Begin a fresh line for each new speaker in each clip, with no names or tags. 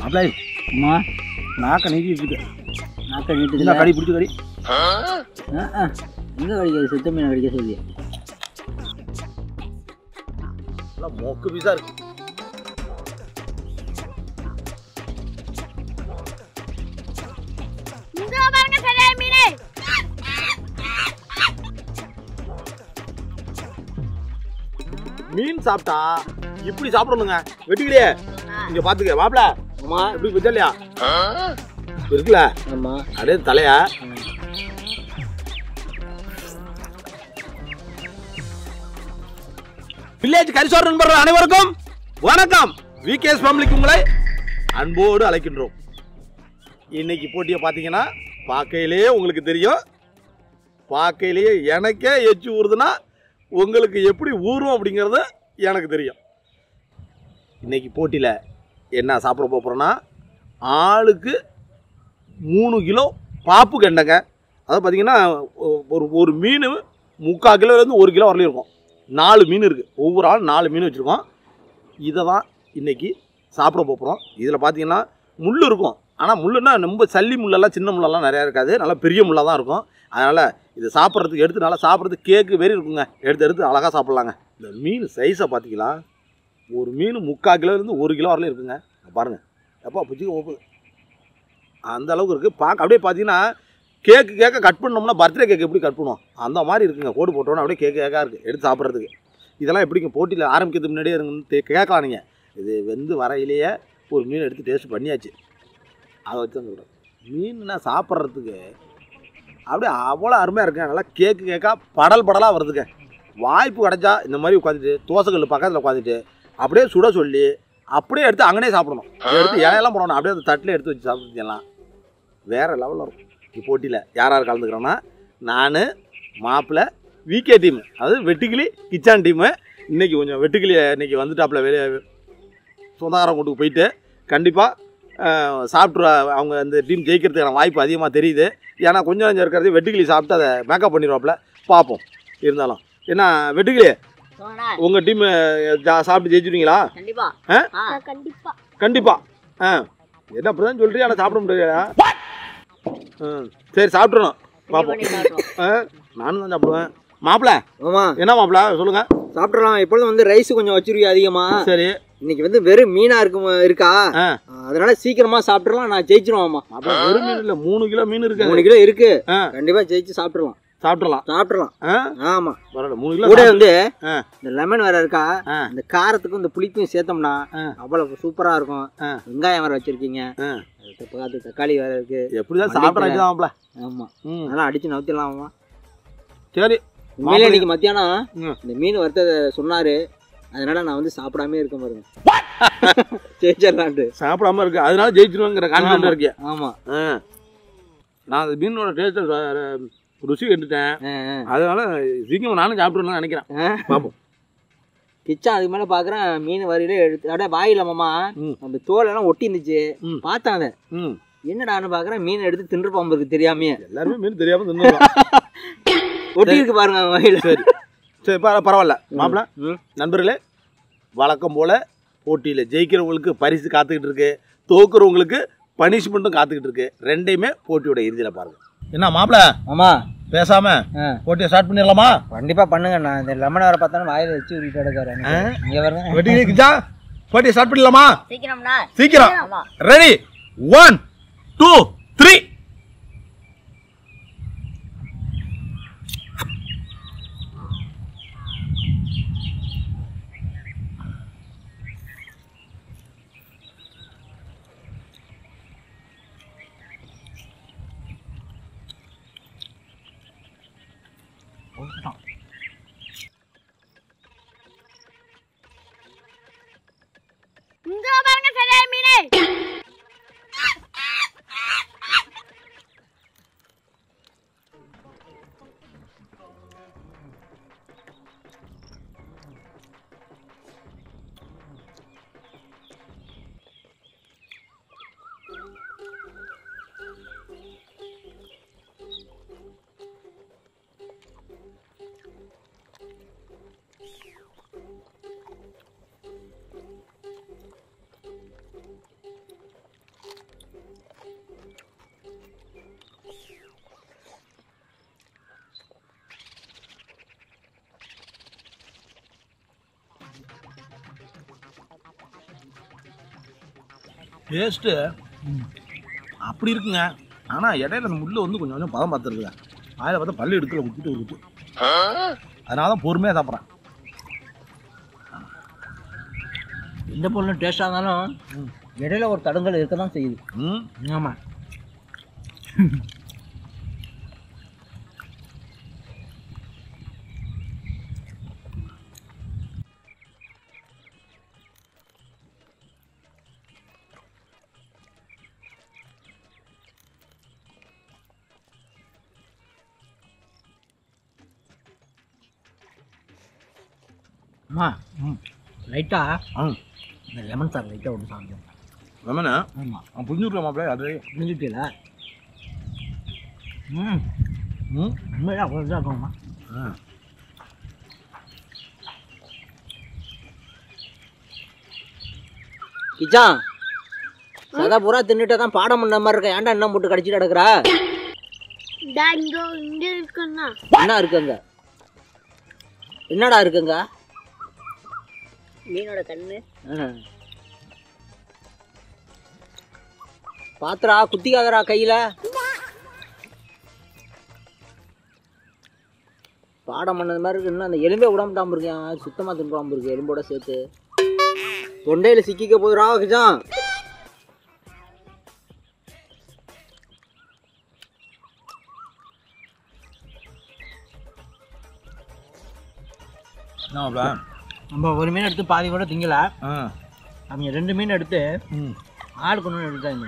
அப்படியே அம்மா நாக்க நீட்டிட்டு நாக்க நீட்டுல கடி பிடிச்சி கடி எங்கே கடிக்காது சுத்த மீன் கடிக்க சொல்லி மொக்கு பீஸா இருக்கு. மீன் சாப்பிட்டா இப்படி சாப்பிடணுங்க. வெட்டிக்கிட்டே இங்க பாத்துக்க மாப்பிள. ஆமா எப்படி பச்சலையா இருக்குல்ல? ஆமா அப்படியே தலையா வில்லேஜ் கரிசோர் நண்பர்கள் அனைவருக்கும் வணக்கம். விகேஎஸ் ஃபேமிலிக்கு உங்களை அன்போடு அழைக்கின்றோம். இன்னைக்கு போட்டியை பார்த்தீங்கன்னா பார்க்கையிலேயே உங்களுக்கு தெரியும். பார்க்கையிலேயே எனக்கே எச்சு ஊறுதுன்னா உங்களுக்கு எப்படி ஊறும் அப்படிங்கிறது எனக்கு தெரியும். இன்னைக்கு போட்டியில் என்ன சாப்பிட போகிறோன்னா ஆளுக்கு 3 கிலோ பாப்பு கெண்டைங்க. அதாவது பார்த்தீங்கன்னா ஒரு மீன் 3/4 கிலோலேருந்து 1 கிலோ வரலையும் இருக்கும். 4 மீன் இருக்குது. ஒவ்வொரு ஆள் 4 மீன் வச்சுருக்கோம். இதை தான் இன்றைக்கி சாப்பிட போகிறோம். இதில் பார்த்தீங்கன்னா முள் இருக்கும். ஆனால் முள்ளுன்னா ரொம்ப சல்லி முள்ளெல்லாம் சின்ன முள்ளெல்லாம் நிறையா இருக்காது. நல்லா பெரிய முள்ளாக தான் இருக்கும். அதனால் இது சாப்பிட்றதுக்கு எடுத்து நல்லா சாப்பிட்றதுக்கு கேக்கு வெறி இருக்குங்க. எடுத்து அழகாக சாப்பிட்லாங்க. இந்த மீன் சைஸை பார்த்தீங்களா? ஒரு மீன் 3/4 கிலோலேருந்து 1 கிலோ வரலையும் இருக்குங்க. பாருங்கள் எப்போ பிடிச்சி அந்த அளவுக்கு இருக்குது. அப்படியே பார்த்தீங்கன்னா கேக்க கட் பண்ணோம்னா பர்த்டே கேக் எப்படி கட் பண்ணுவோம் அந்த மாதிரி இருக்குங்க. கோடு போட்டோன்னா அப்படியே கேக்காக இருக்குது எடுத்து சாப்பிட்றதுக்கு. இதெல்லாம் எப்படிங்க போட்டியில் ஆரம்பிக்கிறதுக்கு முன்னாடியே இருந்து கேட்கலாம் நீங்கள். இது வெந்து வரையிலேயே ஒரு மீன் எடுத்து டேஸ்ட் பண்ணியாச்சு. அதை வச்சு தான் சொல்கிறேன். மீன்னா சாப்பிட்றதுக்கு அப்படியே அவ்வளோ அருமையாக இருக்குங்க. நல்லா கேக்காக படலாக வருதுங்க. வாய்ப்பு கிடச்சா இந்த மாதிரி உட்காந்துட்டு தோசைக்கல் பக்கத்தில் உட்காந்துட்டு அப்படியே சுட சொல்லி அப்படியே எடுத்து அங்கனே சாப்பிடணும். எடுத்து இலையெல்லாம் போடணும். அப்படியே அந்த தட்டில் எடுத்து வச்சு சாப்பிட்டுலாம் வேறு லெவலில் இருக்கும். போட்டியில் யார் யார் கலந்துக்கிறோன்னா நான் மாப்பிள்ளை விகே டீமு, அதாவது வெட்டுக்கிளி கிச்சான் டீமு. இன்றைக்கி கொஞ்சம் வெட்டுக்கிளி இன்றைக்கி வந்துட்டாப்புல வெளியே சொந்தக்காரன் கொண்டு போயிட்டு கண்டிப்பாக சாப்பிட்ரு அவங்க அந்த டீம் ஜெயிக்கிறதுக்கான வாய்ப்பு அதிகமாக தெரியுது. ஏன்னா கொஞ்சம் இருக்கிறது வெட்டுக்கிளி சாப்பிட்டு அதை மேக்கப் பண்ணிடுவாப்புல. பார்ப்போம். இருந்தாலும் என்ன வெட்டுக்கிளி உங்கள் டீமு சாப்பிட்டு ஜெயிச்சுடுவீங்களா? கண்டிப்பாக என்ன அப்படி தான் சொல்கிறீங்க. ஆனால் சாப்பிட முடியாதா? சரி சாப்பிட்றணும் பார்ப்போம். நானும் தான் சாப்பிடுவேன். மாப்பிள்ளை என்ன மாப்பிள்ளை சொல்லுங்கள்.
சாப்பிட்றலாம். எப்பொழுதும் வந்து ரைஸ் கொஞ்சம் வச்சிருவீங்க அதிகமாக.
சரி
இன்னைக்கு வந்து வெறும் மீனா இருக்கா? அதனால சீக்கிரமா சாப்பிட்றலாம். நான் ஜெயிச்சிருவாமா.
வெறும் மீன் இல்லை 3 கிலோ மீன் இருக்கு.
3 கிலோ இருக்கு. கண்டிப்பா ஜெயிச்சு சாப்பிட்றலாம். ஆமா
பரவாயில்ல. 3 கிலோ
கூட வந்து இந்த லெமன் வேற இருக்கா? இந்த காரத்துக்கும் இந்த புளிப்பும் சேர்த்தோம்னா அவ்வளவு சூப்பரா இருக்கும். வெங்காயம் வேற வச்சிருக்கீங்க, தக்காளி வேற இருக்கு.
எப்படிதான் சாப்பிட்றாங்க.
ஆமா அதெல்லாம் அடிச்சு நவுத்திடலாமா?
சரி
உண்மையிலே இன்னைக்கு மத்தியானம் இந்த மீன் வறுத்ததை சொன்னாரு. அதனால நான் வந்து சாப்பிடாம இருக்க பாருங்க. ஜெயிச்சிடலான்ட்டு சாப்பிடாம இருக்கு. அதனால ஜெயிச்சிருவேங்கிற கான்ஃபிடன்ட் இருக்கேன். ஆமா
நான் அந்த மீனோட டேஸ்ட்டை ருசி கண்டுட்டேன். அதனால சீக்கிரம் நானும் சாப்பிட்றேன்னு நினைக்கிறேன். பார்ப்போம்.
கிச்சா அதுக்கு மேலே பார்க்குறேன் மீன் வரையில எடுத்து அப்படியே வாயில மாமா அந்த தோலெல்லாம் ஒட்டி இருந்துச்சு. பார்த்தேன் அதை என்னடான்னு பார்க்குறேன். மீன் எடுத்து தின்று போகும்போது தெரியாமையே.
எல்லாருமே மீன் தெரியாமல் தின்னு
ஒட்டி இருக்கு பாருங்க வாயில.
சரி சரி பரவாயில்ல. மாப்பிள்ள நண்பர்களே, வழக்கம் போல் போட்டியில் ஜெயிக்கிறவங்களுக்கு பரிசு காத்துக்கிட்டு இருக்கு, தோக்குறவங்களுக்கு பனிஷ்மெண்ட்டும் காத்துக்கிட்டு இருக்கு. ரெண்டையுமே போட்டியோட இறுதியில் பாருங்க. என்ன மாப்பிள்ள?
ஆமா
பேசாம போட்டியை ஸ்டார்ட் பண்ணிடலாமா?
கண்டிப்பா பண்ணுங்க. நான் இந்த லெமன் வர பார்த்தாலும் வாயில வச்சு உரிட்டு எடுக்கிறேன். இங்க வருங்க
வெட்டிக்கிச்சா போட்டியை ஸ்டார்ட் பண்ணிடலாமா? சீக்கிரம் ரெடி 1 2 3. டேஸ்ட்டு அப்படி இருக்குங்க. ஆனால் இடையில அந்த முள்ளு வந்து கொஞ்சம் கொஞ்சம் பதம் பார்த்துருக்குங்க. வாயில் பார்த்தா பல்லு எடுக்கல குத்திட்டு இருக்குது. அதனால தான் பொறுமையாக சாப்பிட்றேன்.
எந்த பொருளும் டேஸ்ட்டாக இருந்தாலும் இடையில ஒரு தடங்கள் இருக்க தான் செய்யுது. ஆமாம். அம்மா லைட்டாக இந்த லெமன் சார் லைட்டாக ஒன்று சாப்பிடும்.
லெமனா?
ஆமாம்.
புரிஞ்சுக்கலாம் மாப்பிள்ள. அது
புரிஞ்சுட்டீங்களா? உண்மையாக அவ்வளோ இதாக இருக்கும்மா. கிச்சான் சதா பூரா தின்னுட்டு தான் பாடம் பண்ண மாதிரி இருக்க. ஏன்டா என்ன போட்டு கடிச்சிட்டு கிடக்குறா? என்ன இருக்குங்க? என்னடா இருக்குங்க? மீனோட கண்ணு. பாத்துரா குத்திக்காதரா கையில. பாடம் பண்ணது மாதிரி இருக்கு. இன்னும் அந்த எலும்பே விடாமட்டாம இருக்கேன். சுத்தமா தின்றாம இருக்கு எலும்போட சேர்த்து. தொண்டையில சிக்கிக்க போதுரா கிச்சான். நம்ம ஒரு மீன் எடுத்து பாதி கூட திங்கல. அவங்க 2 மீன் எடுத்து ஆளுக்கு ஒன்று எடுத்தாங்க.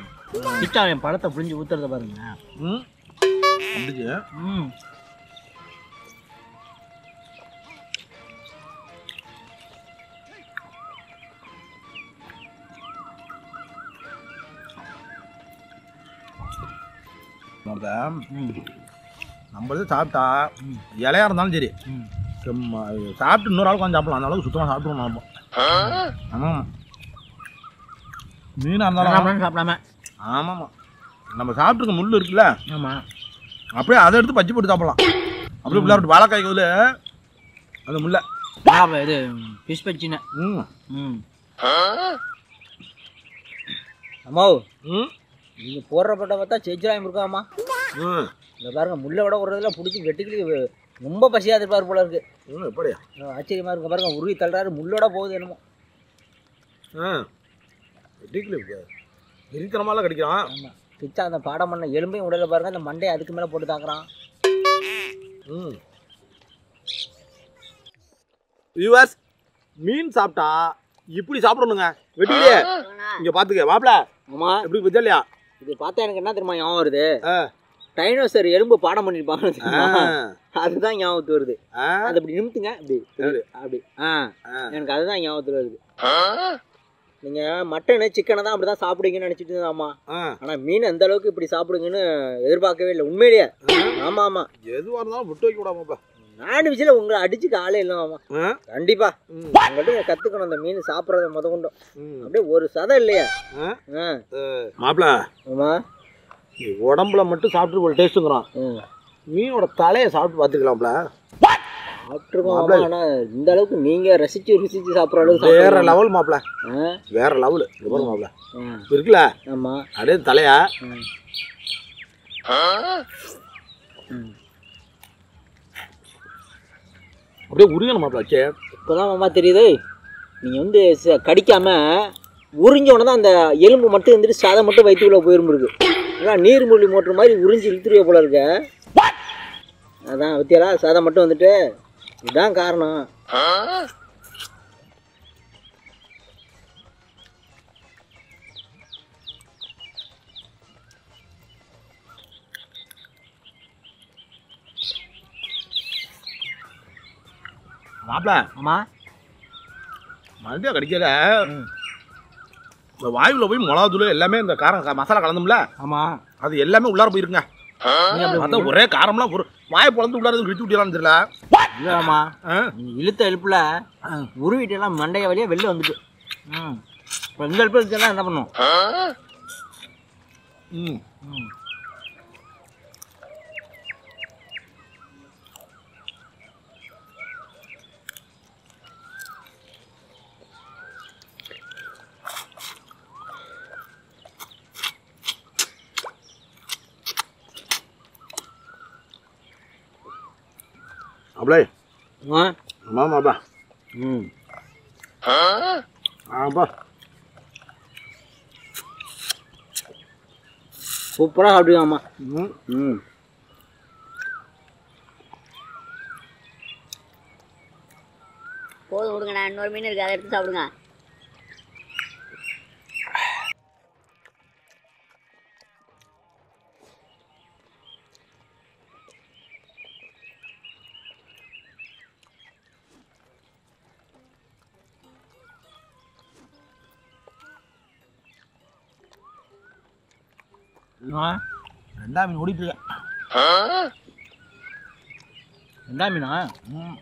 கிட்டா என் பழத்தை புளிஞ்சு ஊத்துறத பாருங்க.
நம்மளது சாப்பிட்டா இலையா இருந்தாலும் சரி சாப்பிட்டு இன்னொரு ஆள் கொஞ்சம் சாப்பிடலாம். அந்த அளவுக்கு சுத்தமாக சாப்பிடுவோம் நம்ம. ஆமாம். மீனாக இருந்தாலும்
சாப்பிடாம.
ஆமாம்மா. நம்ம சாப்பிட்டுருக்க முள் இருக்குல்ல.
ஆமாம்.
அப்படியே அதை எடுத்து பச்சி போட்டு சாப்பிடலாம். அப்படியே பிள்ளையாட்டு வாழைக்காய் கோவில் அந்த முல்லை
இது ஃபிஷ் பச்சின்னு. அம்மா நீங்கள் போடுற பட்டை பார்த்தா செஞ்சுராயம் இருக்காம்மா. இந்த பாருங்க முள்ளை விட விடுறதுல பிடிச்சி வெட்டிக்கிட்டு ரொம்ப பசியாக இருப்பார் போல இருக்கு.
எப்படியா
ஆச்சரியமா இருக்கு பாருங்க. உருவி தள்ளுறாரு முள்ளோட போகுது என்னமோ.
இருக்கிறமாலாம் கிடைக்கிறான்.
ஆமாம். கிச்சா அந்த பாடம் பண்ண எலும்பையும் உடல பாருங்க. அந்த மண்டையை அதுக்கு மேலே போட்டு தாக்குறான்.
வியூவர்ஸ் மீன் சாப்பிட்டா இப்படி சாப்பிடணுங்க. வெட்டிலே இங்கே பார்த்துக்க மாப்பிள.
ஆமாம்.
எப்படி பச்சா இல்லையா?
இது பார்த்தா எனக்கு என்ன தெரியுமா ஞாபகம் வருது? டைனோசர் எலும்பு பாடம் பண்ணிருப்பாங்க. அதுதான் ஞாபகத்து வருது. அது அப்படி நிமித்துங்க அப்படி அப்படி. எனக்கு அதுதான் ஞாபகத்துல வருது. நீங்க மட்டனு சிக்கனை தான் அப்படிதான் சாப்பிடுங்கன்னு நினைச்சிட்டு இருந்தாமா. ஆனா மீன் எந்த அளவுக்கு இப்படி சாப்பிடுங்கன்னு எதிர்பார்க்கவே இல்லை உண்மையிலேயே. ஆமா ஆமா.
எதுவா இருந்தாலும் விட்டு வைக்க கூடாமாப்பா.
நான்வெஜ்ல உங்களை அடிச்சுக்க ஆளே இல்லையாமா. கண்டிப்பா உங்கள்கிட்ட கத்துக்கணும் அந்த மீன் சாப்பிட்றத முத கொண்டும். அப்படியே ஒரு சதை இல்லையா
மாப்பிள? ஆமா. உடம்புல மட்டும் சாப்பிட்டு ஒரு டேஸ்ட்டுங்கிறான். மீனோட தலையை சாப்பிட்டு பார்த்துக்கலாம்ல.
சாப்பிட்ருக்கோம். ஆனால் இந்த அளவுக்கு நீங்கள் ரசிச்சு சாப்பிட்ற அளவுக்கு
வேற லெவல் மாப்பிள. வேற லெவல் மாப்பிள இருக்குல்ல.
ஆமாம்.
அப்படியே தலையா அப்படியே உருகணும் மாப்பிள.
இப்போதான் மாமா தெரியுது. நீங்கள் வந்து கடிக்காமல் உறிஞ்ச உடனே தான் அந்த எலும்பு மட்டும் இருந்துட்டு சாதை மட்டும் வயிற்றுக்குள்ளே போயிருந்துருக்கு. அதான் நீர்மூழ்கி மோட்டர் மாதிரி உறிஞ்சி இழுத்துருவே போல இருக்க. அதான் வித்தியாலா சாதை மட்டும் வந்துட்டு இதுதான் காரணம்.
மாப்பிள.
ஆமா.
மறுபடியும் கடிக்கல. இந்த வாயுவில் போய் மிளகாத்தூள் எல்லாமே இந்த காரம் மசாலா கலந்தோம்ல.
ஆமா.
அது எல்லாமே உள்ளார போயிருங்க. ஒரே காரம்லாம் வாயை பொழந்து உள்ளார விட்டு விட்டுலான்னு தெரியல.
இல்லைம்மா இழுத்த எழுப்புல உருவிட்டு எல்லாம் மண்டைய வழியா வெளில வந்துட்டு. இப்போ இந்த எழுப்பு இருந்துச்சுன்னா என்ன பண்ணும்?
அப்படியே
ஆ
ஆமாப்பா.
ம்
ஆப்பா
சூப்பராக சாப்பிடுவாம்மா.
ம்
ம்
போதும் விடுங்க, நான் இன்னொரு மீன் இருக்கு, அதை எடுத்து சாப்பிடுங்க.
ரெண்டாம் மீன் ஓடிட்டு இருக்கேன்.
ரெண்டா மீனா?
ம்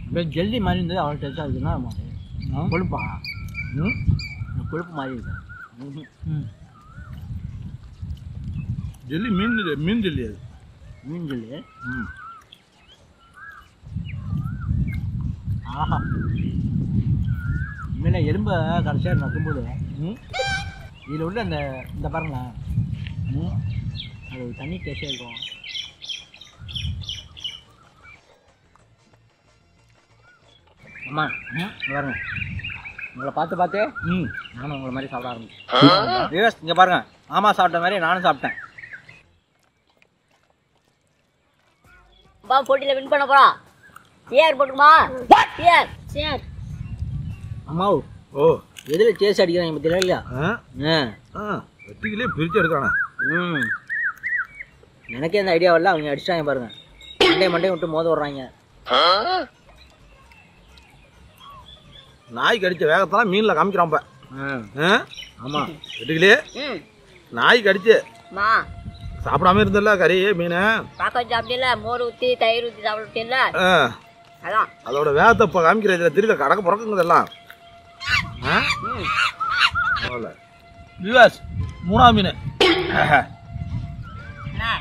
அப்படியே ஜெல்லி மாதிரி இருந்தது, அவ்வளோ டேஸ்ட்டாக இருக்குன்னா கொழுப்பா?
ம்
இந்த கொழுப்பு மாதிரி இருக்கு. ம்
ஜெல்லி மீன் ஜெல்லி அது.
மீன் ஜெல்லி.
ம்
ஆஹா, உண்மையில எலும்பை கடைசியாக நக்கும்போது
ம்
இதில் உள்ள இந்த பாருங்களேன், அது ஒரு தண்ணி டேஸ்டாக இருக்கும். அம்மா பாருங்க, உங்களை பார்த்து நானும் உங்களை மாதிரி சாப்பிட ஆரம்பிச்சேன். இங்கே பாருங்க, ஆமா சாப்பிட்ட மாதிரி நானும் சாப்பிட்டேன்.
அப்பா போட்டியில் வின் பண்ண போகிறான். சேர் போட்டுக்குமா? சேர் சேர்.
அம்மா
ஓ
எதில் சேஸ் அடிக்கிறாங்க பற்றியா இல்லையா?
வெட்டிக்கிலே பிரித்து எடுக்கானே.
ம் எனக்கே அந்த ஐடியா வரல, அவங்க அடிச்சிட்டாங்க பாருங்க. மண்டே விட்டு மோத விட்றாங்க.
நாய் கடிச்ச வேகத்தெல்லாம் மீனில் காமிக்கிறான்ப்ப.
ஆமாம்,
வெட்டுக்கிலே
ம்
நாய் கடிச்சு
மா
சாப்பிடாம இருந்தல கறி மீன்.
பாக்கம் சாப்பிட்டில்ல, மோர் ஊற்றி தயிர் ஊற்றி சாப்பிட்டில்ல, அதான்
அதோட வேகத்தை இப்போ காமிக்கிற இதில் தெரியல, கடக்க பிறக்குங்கதெல்லாம். விவாஸ் மூணாம் மீன்.
அண்ணா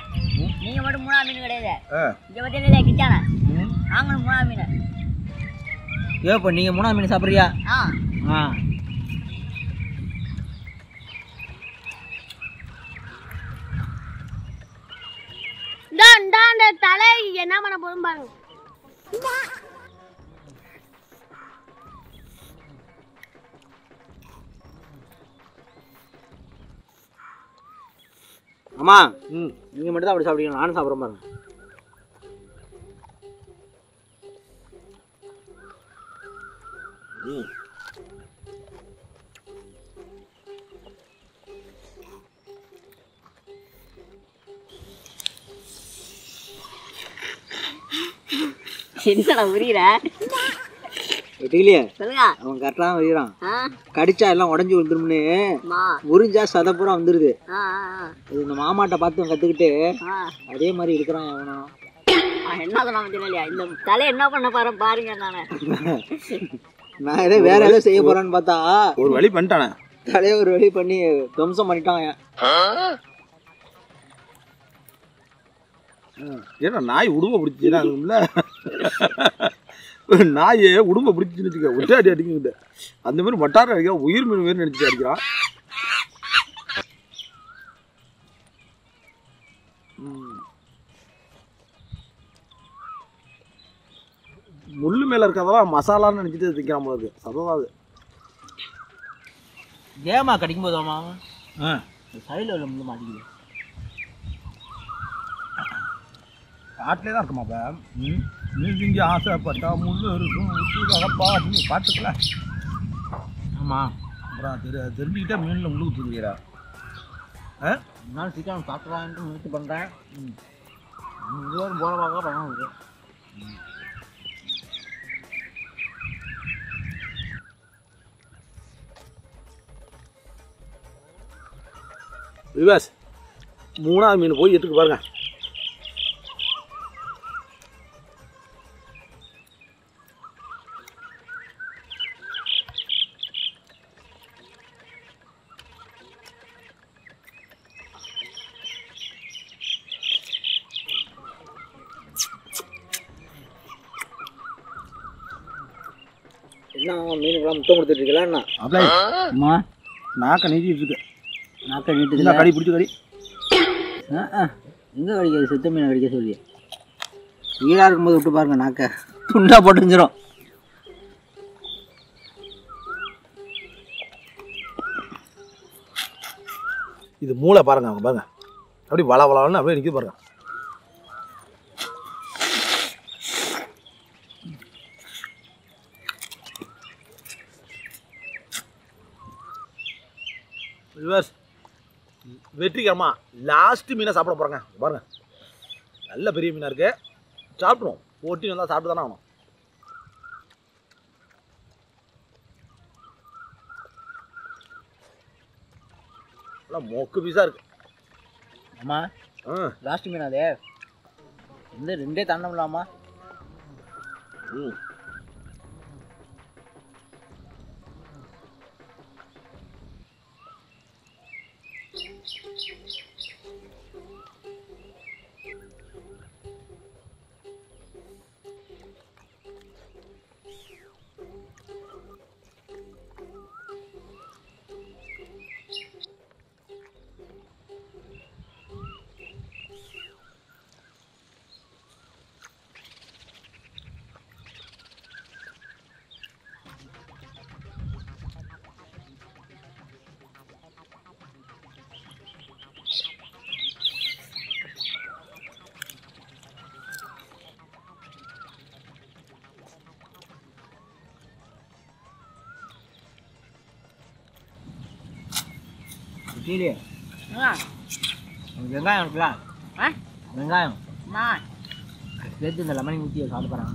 நீங்கள் மட்டும் 3ஆம் மீன் கிடையாது, இங்கே பற்றியில கிச்சானே நாங்களும் 3ஆம் மீன்.
இப்போ நீங்கள் 3ஆம் மீன் சாப்பிட்றியா?
ஆ
ஆ
அந்த தலை என்ன பண்ண போதும் பாருங்க.
அம்மா நீங்கள் மட்டும் தான் அப்படி சாப்பிடுவீங்க, நானும் சாப்பிட்றேன் பாருங்க.
என்னடா உரியிற?
வெட்டிலையே
சொல்லுங்க.
அவன் கரெக்டாக தான் வருகிறான்.
ஆ
கடிச்சா எல்லாம் உடஞ்சி விழுந்துரும்னு
மா
உறிஞ்சா சதப்புறம் வந்துடுது.
ஆ
இது இந்த மாமாட்ட பார்த்து கற்றுக்கிட்டு
ஆ
அதே மாதிரி இருக்கிறான் அவனா.
என்ன சொன்னாம தெரியலையா? இந்த தலை என்ன பண்ண பாருங்க.
நான் ஏதோ வேற ஏதோ செய்ய போறான்னு பார்த்தா
ஒரு வழி பண்ணிட்டானே,
தலையை ஒரு வழி பண்ணி துவம்சம் பண்ணிட்டான்.
ஏன்னா நாய் உடும்ப பிடிச்சிச்சுன்னா நாய் உடும்ப பிடிச்சின்னு வச்சுக்க ஒட்டை அடி அடிக்கிட்ட அந்த மாதிரி மட்டாரம் அடிக்கிறான், உயிர் மீன் மாரி நினைச்சிட்டு அடிக்கிறான். முள்ளு மேல இருக்கிறதெல்லாம் மசாலான்னு நினைச்சிட்டு திக்கிறான் போது சதவாது.
ஏமா கடிக்கும் போது அம்மா சைடில் உள்ள முள்ளு மாட்டிக்குது.
காட்டிலே தான் இருக்குமாப்பா. மீன் திங்கி ஆசைப்பட்டா முள்ளு இருக்கும் உச்சுப்பா நீ பார்த்துக்கல.
ஆமாம்,
அப்புறம் தெரிஞ்சுக்கிட்டே மீனில் முள்ளு ஊற்றுக்கிறா.
நான் சீக்கிரம் சாப்பிட்றான்ட்டு முயற்சி பண்ணுறேன். இதுவரை போன பார்க்க பணம் இருக்கு.
விவாஸ் 3ஆவது மீன் போய் எடுத்துக்கு பாருங்க.
என்ன மீனுக்கெல்லாம் முத்தம் கொடுத்துட்டு இருக்கல? என்ன
அப்படியே
அம்மா
நாக்க நீட்டிட்டு இருக்கு.
நாக்கை நீட்டுது.
இந்த கடி பிடிச்சி கடி.
எங்கே கடிக்காது? சித்த மீனை கடிக்க சொல்லி உயிராக இருக்கும்போது விட்டு பாருங்க, நாக்கை துண்டா போட்டுஞ்சிரும்.
இது மூளை பாருங்க, அவங்க பாருங்க அப்படி வள வளன்னு அப்படியே நிற்கிது பாருங்க. வெற்றிகரமா லாஸ்ட் மீனை சாப்பிட போறாங்க பாருங்க. நல்ல பெரிய மீனா இருக்கு. சாப்பிடுவோம். போட்டி வந்தா சாப்பிட்டு தானே ஆகணும். மொக்கு பீஸா இருக்கு.
அம்மா லாஸ்ட் மீன் அதே இந்த 2 தாண்டலாமா? கீழே வெங்காயம் இருக்குல்ல, வெங்காயம் சேர்த்து இந்த லெமனை ஊற்றி சாப்பிட போகிறாங்க.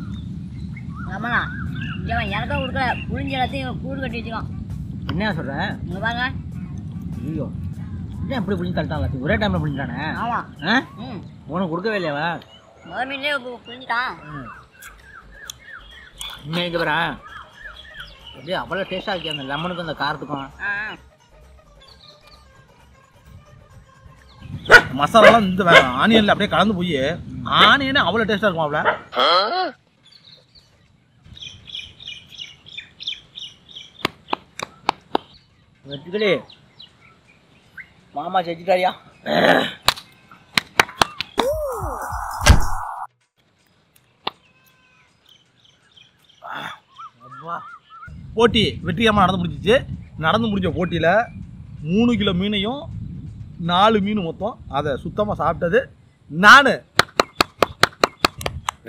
ஆமாண்ணா இவன் எனக்கும் கொடுக்கல, புளிஞ்ச எல்லாத்தையும் கூடு கட்டி வச்சுக்கான்.
என்ன சொல்கிறேன்
இங்கே பாருங்க.
ஐயோ என்ன எப்படி புளிஞ்சு தள்ளிட்டான் எல்லாத்தையும் ஒரே டைமில் புளிஞ்சிட்டானே?
ஆமாம்.
உனக்கு கொடுக்கவே இல்லையாவா?
முதல் மீன்லேயே புளிஞ்சிட்டான்.
இன்னும் இங்கே வரேன் அப்படியே அவ்வளோ டேஸ்ட்டாக இருக்கு அந்த லெமனுக்கும் அந்த காரத்துக்கும்.
மசாலாலாம் இந்த ஆனியன்ல அப்படியே கலந்து போய் ஆனியனே அவ்வளோ டேஸ்டா இருக்கும். அவ்வளோ
வெட்டுக்கிளி மாமா செஞ்சுட்டாரியா?
போட்டி வெற்றிகரமாக நடந்து முடிஞ்சிச்சு. நடந்து முடிஞ்ச போட்டியில் 3 கிலோ மீனையும் 4 மீன் மொத்தம் அதை சுத்தமாக சாப்பிட்டது நான்.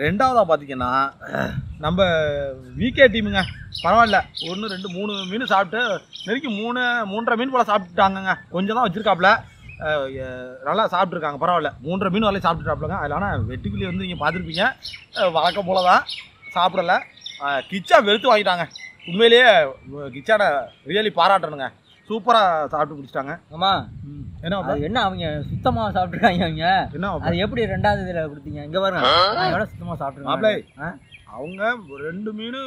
ரெண்டாவதாக பார்த்தீங்கன்னா நம்ம விகே டீமுங்க பரவாயில்ல. 1 2 3 மீன் சாப்பிட்டு நெருக்கி 3.5 மீன் போல் சாப்பிட்டுட்டாங்கங்க. கொஞ்சம் தான் வச்சுருக்காப்புல, நல்லா சாப்பிட்ருக்காங்க. பரவாயில்ல 3.5 மீன் வரலையும் சாப்பிட்டுட்டாப்புலங்க. அதில் ஆனால் வெட்டுக்கிளி வந்து நீங்கள் பார்த்துருப்பீங்க, வழக்கம் போல தான் சாப்பிடலை. கிச்சா வெளுத்து வாங்கிட்டாங்க. உண்மையிலேயே கிச்சான ரியலி பாராட்டணுங்க. சூப்பராக சாப்பிட்டு முடிச்சிட்டாங்க.
ஆமாம். என்ன அவங்க சுத்தமாக சாப்பிட்ருக்காங்க. அவங்க
என்ன
அது எப்படி 2வது இதில் கொடுத்தீங்க? இங்கே பாருங்க எவ்வளோ சுத்தமாக சாப்பிட்ருக்காங்க.
அவங்க 2 மீன்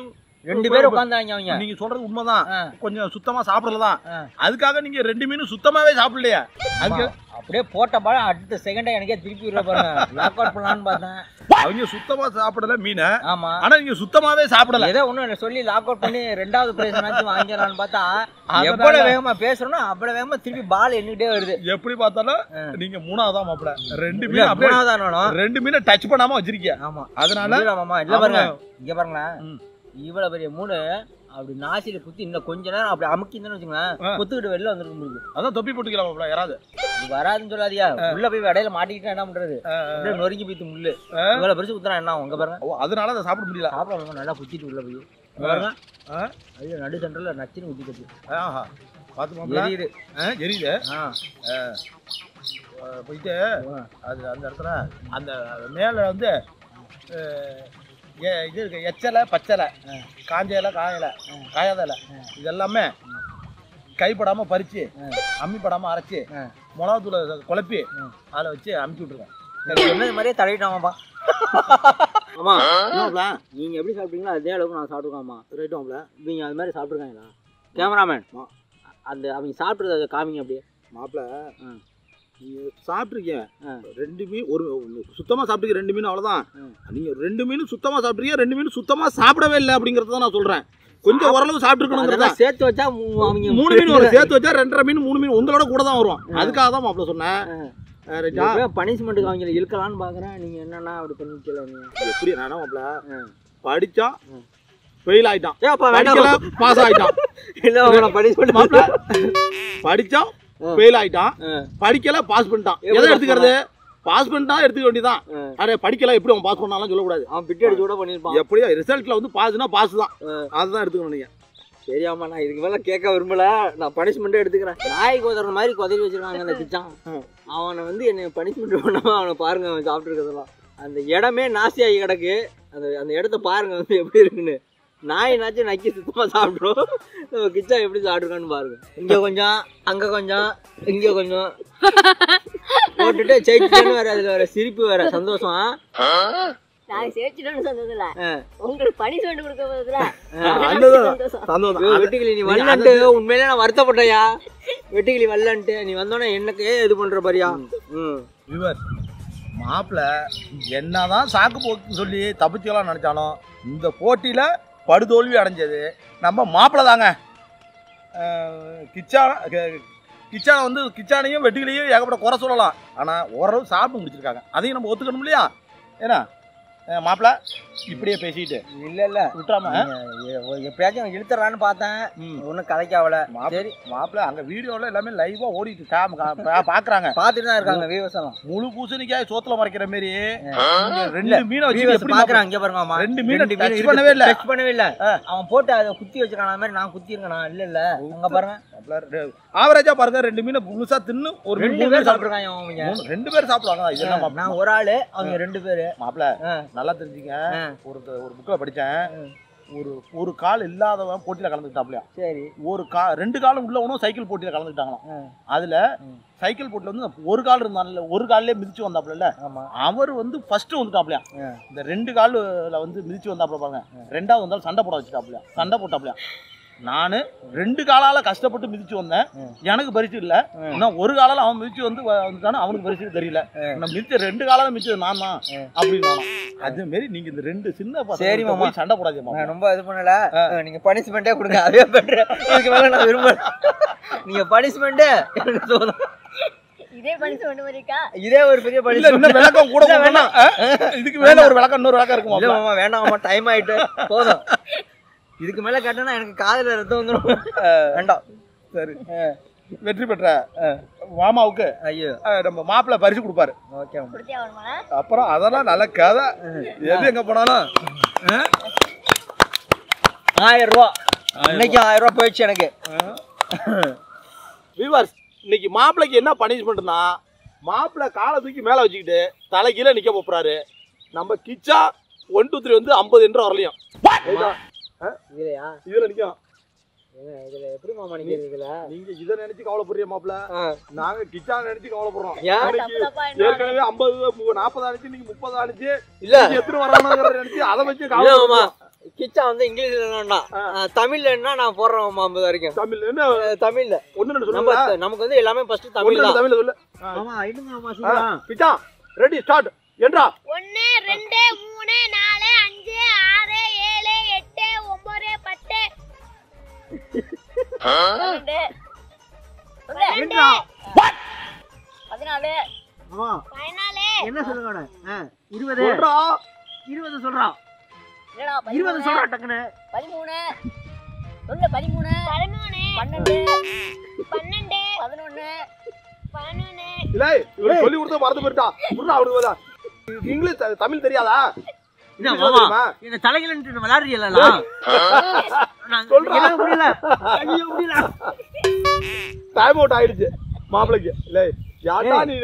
2 பேர் உட்காந்தாங்க. அவங்க
நீங்க சொல்றது உண்மைதான், கொஞ்சம் சுத்தமா சாப்பிடலதான். அதுக்காக நீங்க 2 மீன் சுத்தமாவே சாப்பிடலையா? அதுக்கு
அப்படியே போட்ட பழம் அடுத்த செகண்டா எனக்கே திருப்பி விட பாருங்க. லாக் அவுட் பண்ணலான்னு பார்த்தேன்.
அவங்க சுத்தமா சாப்பிடல மீன்.
ஆமா,
ஆனா நீங்க சுத்தமாவே சாப்பிடல.
ஏதோ ஒண்ணு சொல்லி லாக் அவுட் பண்ணி 2வது பிரைஸ் வாங்கிடலான்னு பார்த்தா எவ்வளவு வேகமா பேசுறோம்னா அவ்வளவு வேகமா திருப்பி பால் எண்ணிக்கிட்டே வருது.
எப்படி பார்த்தாலும் நீங்க 3வது தான் மாப்பிள. 2 மீன் அப்படியே 2 மீனை டச் பண்ணாம வச்சிருக்கீங்க.
ஆமா,
அதனால
ஆமா. இல்ல பாருங்க, இங்க பாருங்களேன், இவ்வளவு பெரிய மூணு அப்படி நாசில குத்தி இன்னும் கொஞ்ச நேரம் அப்படி அமுக்கின்னு வச்சுங்களேன், குத்துக்கிட்டு வெளில வந்துருக்க முடியும்.
அதான் தொப்பி போட்டுக்கலாம் யாராவது.
வராதுன்னு சொல்லாதியா, உள்ள போய் இடையில மாட்டிக்கிட்டா என்ன பண்றது? அப்படியே நொறுங்கி போயிட்டு முள்ளு இவ்வளவு பெருசு குத்துறா என்ன உங்க பாருங்க.
அதனால அதை சாப்பிட முடியல.
சாப்பிட நல்லா குத்திட்டு உள்ள போய் பாருங்க, அது நடு சென்டர்ல நச்சுன்னு குத்திட்டு
எரியுது எரியுது. போயிட்டு அது அந்த இடத்துல அந்த மேல வந்து இது இருக்கு, எச்சலை பச்சலை காஞ்ச இலை காயலை காயாத இலை இதெல்லாமே கைப்படாமல் பறித்து அம்மிப்படாமல் அரைச்சி மிளகாத்தூளை குழப்பி அதில் வச்சு அமுச்சு விட்ருக்கேன்.
சொன்னது மாதிரியே தடவிட்டோம்ப்பா. ஆமா, நீங்கள் எப்படி சாப்பிட்டீங்களோ அதே அளவுக்கு நான் சாப்பிட்ருக்கோம்மா. ரைட்டோம்ல, நீங்கள் அது மாதிரி சாப்பிட்ருக்காங்களா? கேமராமேன் அந்த அவங்க சாப்பிட்றது அதை காமிங்க அப்படியே.
மாப்பிள்ள நீங்கள் சாப்பிட்ருக்கீங்க 2 மீன், ஒரு சுத்தமாக சாப்பிட்ருக்கீங்க 2 மீன், அவ்வளோதான். நீங்கள் 2 மீன் சுத்தமாக சாப்பிட்ருக்கீங்க, 2 மீன் சுத்தமாக சாப்பிடவே இல்லை அப்படிங்கிறத தான் நான் சொல்கிறேன். கொஞ்சம் ஓரளவு சாப்பிட்டுருக்கணுங்கிறதா
சேர்த்து வச்சா அவங்க
3 மீன் வரும், சேர்த்து வச்சா 2.5 மீன் 3 மீன் உங்களோட கூட தான் வரும். அதுக்காக தான் மாப்பிள்ள சொன்னேன்.
பனிஷ்மெண்ட்டுக்கு அவங்க இழுக்கலான்னு பாக்குறேன். நீங்க என்னன்னா அப்படி பண்ணிக்கலாம்.
எப்படி நானா மாப்பிள்ள படிச்சா ஃபெயில் ஆயிட்டான், படிக்கல பாஸ் ஆயிட்டான்.
இல்ல பனிஷ்மெண்ட்
மாப்பிள்ள படிச்சா ஃபெயில் ஆயிட்டான், படிக்கல பாஸ் பண்ணிட்டான். எதை எடுத்துக்கிறது? பாஸ் பண்ணிட்டா எடுத்துக்க வேண்டியதான். அரே படிக்கல எப்படி அவன் பாஸ் பண்ணாலும் சொல்லக்கூடாது.
அவன் பிட்டு அடிச்சு கூட பண்ணிருப்பான்.
எப்படியோ ரிசல்ட்ல வந்து பாஸ்னா பாஸ் தான், அதுதான் எடுத்துக்கணும் நீங்க.
சரியாமா, நான் இதுக்கு மேல கேட்க விரும்பல. நான் பனிஷ்மெண்ட்டே எடுத்துக்கிறேன். நாய்க்கு உதற மாதிரி கொதறி வச்சிருக்காங்க அந்த கிச்சான். அவனை வந்து என்ன பனிஷ்மெண்ட் பண்ணாம அவனை பாருங்க, அவன் சாப்பிட்டு இருக்கிறதெல்லாம் அந்த இடமே நாஸ்தியாகி கிடக்கு. அந்த இடத்த பாருங்க வந்து எப்படி இருக்குன்னு. நாயினாச்சும் நக்கி சுத்தமா சாப்பிட்றோம். நம்ம கிச்சா எப்படி சாப்பிட்ருக்கான்னு பாருங்க. இங்க கொஞ்சம் அங்க கொஞ்சம் இங்க கொஞ்சம் போட்டுட்டு ஜெயிச்சுன்னு வேற, அதுல வேற சிரிப்பு வேற சந்தோஷம்.
நாங்க சேர்த்துட்டோம்னு சொன்னதுல உங்களுக்கு பனிஷ்மெண்ட் கொடுக்க போதுல
வெட்டுக்கிளி நீ வரலன்ட்டு உண்மையிலே நான் வருத்தப்பட்டேயா. வெட்டுக்கிளி வரலன்ட்டு நீ வந்தோடனே எனக்கு இது பண்ற பாரியா.
மாப்பிள்ள என்னதான் சாக்கு போக்கு சொல்லி தப்பிச்சுக்கலாம் நினைச்சாலும் இந்த போட்டியில படுதோல்வி அடைஞ்சது நம்ம மாப்பிள்ள தாங்க. கிச்சானை வந்து கிச்சானையும் வெட்டுகளையும் ஏகப்பட்ட குறை சொல்லலாம், ஆனால் ஓரளவு சாப்பிட்டு முடிச்சிருக்காங்க. அதையும் நம்ம ஒத்துக்கணும் இல்லையா? ஏன்னா மாப்பிள்ள இப்படியே பேசிட்டு
இல்ல விட்டுறாம எப்பயாச்சும் இழுத்துறான்னு பார்த்தேன். ஒன்னும் கதைக்காவல. சரி
மாப்பிள்ள அங்க வீடியோல எல்லாமே லைவா ஓடிட்டு பாக்குறாங்க,
பாத்துட்டு தான் இருக்காங்க. விவசாயம் முழு
பூசணிக்காய் சோத்துல மறைக்கிற மாதிரி 2 மீனை வச்சு எப்படி
பாக்குறாங்க. இங்க பாருங்க,
2 மீனை டச் பண்ணவே இல்ல.
அவன் போட்டு அதை குத்தி வச்சிருக்கான மாதிரி நான் குத்தி இருக்கேன். இல்ல அங்க பாருங்க,
ஆவரேஜா பாருங்க 2 மீனை முழுசா தின்னு ஒரு
2 பேர் சாப்பிட்டுருக்காங்க. அவங்க
2 பேர் சாப்பிடுவாங்க. இதெல்லாம்
நான் ஒரு ஆளு, அவங்க 2 பேரு.
மாப்பிள்ள நல்லா தெரிஞ்சுங்க. ஒரு புக்ல படிச்சேன், ஒரு கால் இல்லாதவன் போட்டியில கலந்துக்கிட்டாப்லையா.
சரி,
2 காலம் உள்ளவனும் சைக்கிள் போட்டியில கலந்துக்கிட்டாங்களாம். அதுல சைக்கிள் போட்டில வந்து ஒரு கால் இருந்தான்ல, ஒரு கால்லே மிதிச்சு வந்தாப்ல. அவர் வந்து ஃபர்ஸ்ட் வந்துட்டாப்லையா. இந்த 2 கால்ல வந்து மிதிச்சு வந்தாப்ல பாருங்க. 2வது வந்தாலும் சண்டை போட வச்சுட்டாப்லையா, சண்டை போட்டாப்லையா. நானு 2 காலால கஷ்டப்பட்டு மிதிச்சு வந்தேன், எனக்கு பரிசு இல்ல. இன்னும் ஒரு காலால அவன் மிதிச்சு வந்துட்டானா அவனுக்கு பரிசு தெரியல. நான் மிதிச்ச 2 காலால மிதிச்சது நான் தான் அப்படின்னு. அதே மாதிரி நீங்க இந்த 2 சின்ன பசங்க சண்டை போடாதீங்க.
நான் ரொம்ப இது பண்ணல. நீங்க பனிஷ்மெண்டே கொடுங்க, அதே பண்றேன். இதுக்கு மேல நான் விரும்பல. நீங்க பனிஷ்மெண்ட் எனக்கு தோணும்.
இதே பனிஷ்மெண்ட் மாதிரிக்கா,
இதே ஒரு பெரிய பனிஷ்மெண்ட்.
இன்னும் விளக்கம் கூட வேணாம். இதுக்கு மேல ஒரு விளக்கம், இன்னொரு விளக்கம் இருக்குமா?
இல்ல மாமா, வேண்டாம், டைம் ஆயிட்டு போதும். இதுக்கு மேல கேட்டா எனக்கு காதுல ரத்தம் வந்துடும். வேண்டாம்.
சரி, வெற்றி பெற்ற மாமாவுக்கு
ஐயோ
நம்ம மாப்பிள்ள பரிசு கொடுப்பாரு.
ஓகே,
அப்புறம் அதெல்லாம் நல்ல கதை. எது எங்க போனாலும்
1000 ரூபா. இன்னைக்கு 1000 ரூபா போயிடுச்சு எனக்கு.
வியூவர்ஸ், இன்னைக்கு மாப்பிள்ளைக்கு என்ன பனிஷ்மெண்ட்னா, மாப்பிள்ளை காலை தூக்கி மேல வச்சுக்கிட்டு தலை கீழே நிக்க போறாரு. நம்ம கிச்சா 1 2 3 வந்து 50 என்ற வரலையும் இதுல நிக்கும்.
இதுல எப்படி மாமா நிக்கிறீங்களா?
நீங்க இதை நினைச்சு கவலைப்படுறிய மாப்பிள்ள, நாங்க கிச்சா நினைச்சு கவலைப்படுறோம். ஏற்கனவே 50 40 ஆனிச்சு, நீங்க 30 ஆனிச்சு. இல்ல எத்தனை வரானுங்கிற நினைச்சு அதை வச்சு கவலை.
கிச்சா வந்து இங்கிலீஷ்ல வேண்டாம், தமிழ்ல என்ன நான் போடுறேன் 50 வரைக்கும்.
தமிழ்ல என்ன?
தமிழ்ல
ஒண்ணு சொல்லுங்க.
நமக்கு வந்து எல்லாமே ஃபர்ஸ்ட் தமிழ் தான்.
தமிழ்ல சொல்லு.
ஆமா, ஐடுங்க மாமா, சொல்லுங்க.
Kichcha ready start. என்றா
1 2 3 4 5 6 7 8 9 10
14
ஆமா
14
என்ன சொல்லுங்க? 20 20 சொல்றான். 20 சொல்றான் டக்குனு.
13 சொல்லு. 13 12
12
11
11
இல்ல இவரு சொல்லி கொடுத்த மறந்து போயிட்டா. புரியுதா அவனுக்கு? இங்கிலீஷ் தமிழ் தெரியாதா?
மாமா என்ன தலையில விளையாடுறீங்களா? சொல்றேன் புரியல. ஐயோ புரியல.
டைம் அவுட் ஆயிடுச்சு மாப்பிளைக்கு. இல்ல யாரா நீ,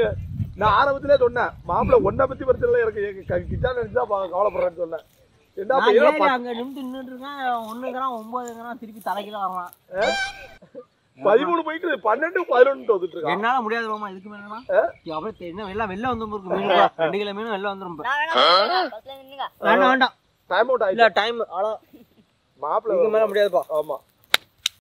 நான் ஆரம்பத்திலே சொன்னேன் மாப்பிள்ளை ஒன்ன பத்தி பிரச்சனை எனக்கு கிச்சா நினைச்சா கவலைப்படுறேன்னு சொன்னேன்.
அங்க நின்று நின்றுருக்கேன். 1 திருப்பி தலைக்கு தான் வரலாம்.
13 போயிட்டு 12 11 வந்துட்டு இருக்கா.
என்னால முடியாது மாமா, இதுக்கு மேலனா அப்படியே என்ன எல்லாம் வெளில வந்து இருக்கு. மீன் 2 கிலோ மீன் வெளில வந்துரும். வேண்டாம் வேண்டாம்,
டைம் அவுட் ஆயிடுச்சு.
இல்ல டைம் அவ்வளோ மாப்பிள்ளை, இதுக்கு மேல முடியாதுப்பா.
ஆமா